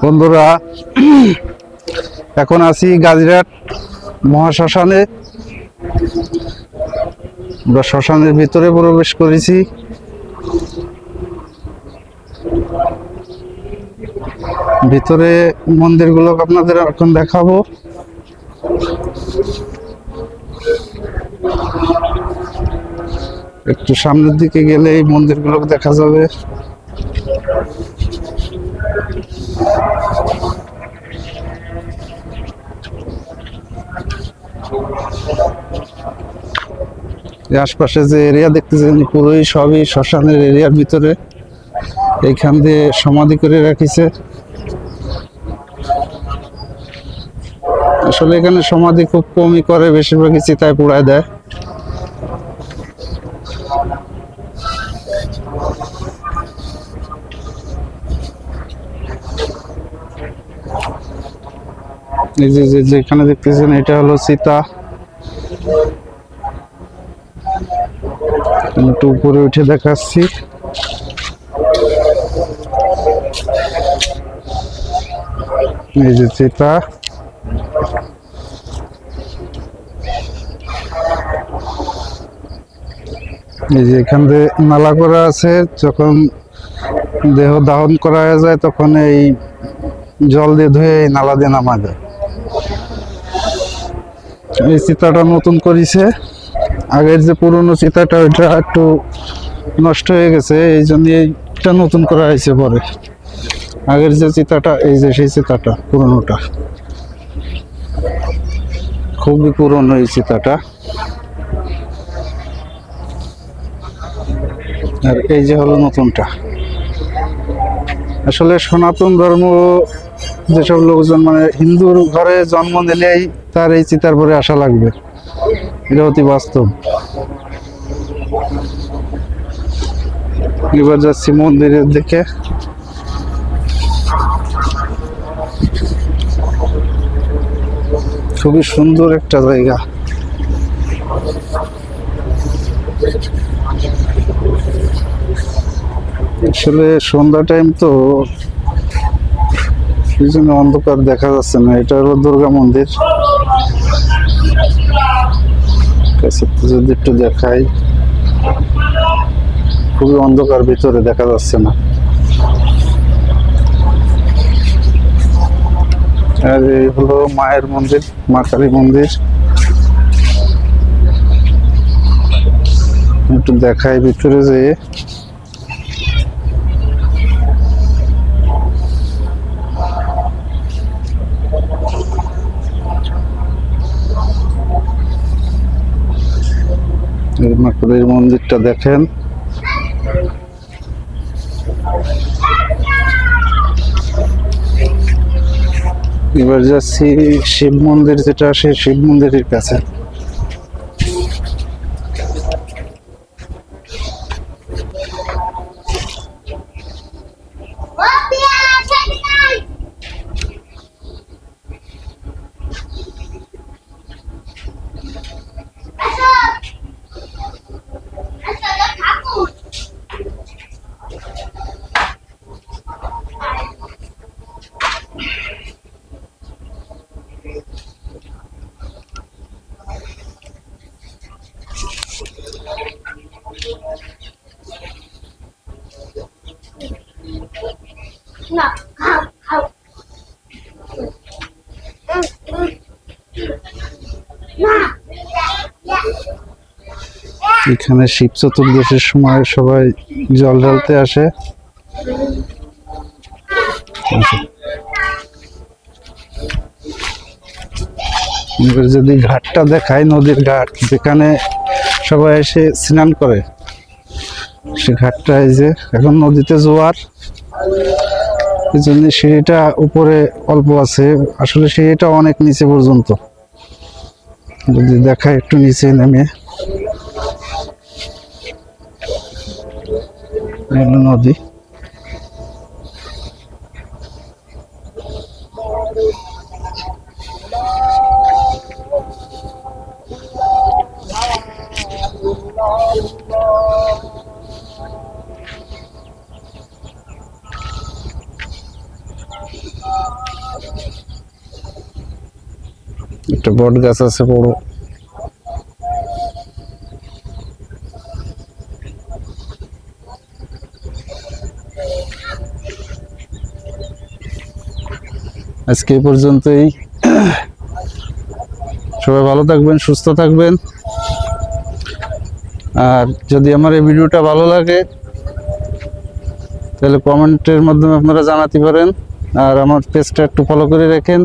বন্ধুরা, এখন আছি গাজীরহাট মহাশ্মশানে। আমরা শ্মশানের ভিতরে প্রবেশ করেছি। ভিতরে মন্দিরগুলো আপনাদের এখন দেখাবো। একটু সামনের দিকে গেলে এই মন্দিরগুলো দেখা যাবে। আশপাশে যে এরিয়া দেখতেছেন পুরোই সবই শ্মশানের এরিয়ার ভিতরে। এইখান দিয়ে সমাধি করে রাখিছে। আসলে এখানে সমাধি খুব কমই করে, বেশিরভাগই চিতায় পুড়ায় দেয়। এই যে যেখানে দেখতেছেন এটা হলো চিতা। একটু উপরে উঠে দেখাচ্ছি। এই যে চিতা, এই যে এখান দিয়ে নালা করা আছে। যখন দেহ দাহন করা যায় তখন এই জল দিয়ে ধুয়ে এই নালা দিয়ে নামা যায়। এই চিতাটা নতুন করেছে। আগের যে পুরনো চিতাটা ওইটা একটু নষ্ট হয়ে গেছে, এই জন্য এইটা নতুন করা হয়েছে। পরে আগের যে চিতাটা, এই যে সেই চিতাটা পুরনোটা, খুবই পুরনো এই চিতাটা। আর এই যে হলো নতুনটা। আসলে সনাতন ধর্ম যেসব লোকজন মানে হিন্দুর ঘরে জন্ম নিলেই তার এই চিতার পরে আসা লাগবে, এটা অতি বাস্তব। এবার যাচ্ছি মন্দিরের দিকে। খুবই সুন্দর একটা জায়গা। আসলে সন্ধ্যা টাইম তো পিছনে অন্ধকার দেখা যাচ্ছে না। এটা হলো দুর্গা মন্দির। যদি একটু দেখাই, খুবই অন্ধকার, ভিতরে দেখা যাচ্ছে না। আর এই হলো মায়ের মন্দির, মা কালী মন্দির। একটু দেখাই ভিতরে যেয়ে। মা কালীর মন্দিরটা দেখেন। এবার যাচ্ছি শিব মন্দির, যেটা সেই শিব মন্দিরের কাছে। এখানে শিব চতুর্দশীর সময় সবাই জল ঢালতে আসে। যদি ঘাটটা দেখায়, নদীর ঘাট যেখানে সবাই এসে স্নান করে, সে ঘাটটা এই যে এখন নদীতে জোয়ার, এই জন্য সিঁড়িটা উপরে অল্প আছে। আসলে সিঁড়িটা অনেক নিচে পর্যন্ত। যদি দেখায় একটু নিচে নেমে, নদী। একটা বট গাছ আছে বড়। আজকে এই পর্যন্তই। সবাই ভালো থাকবেন, সুস্থ থাকবেন। আর যদি আমার এই ভিডিওটা ভালো লাগে তাহলে কমেন্টের মাধ্যমে আপনারা জানাতে পারেন। আর আমার পেজটা একটু ফলো করে রাখেন।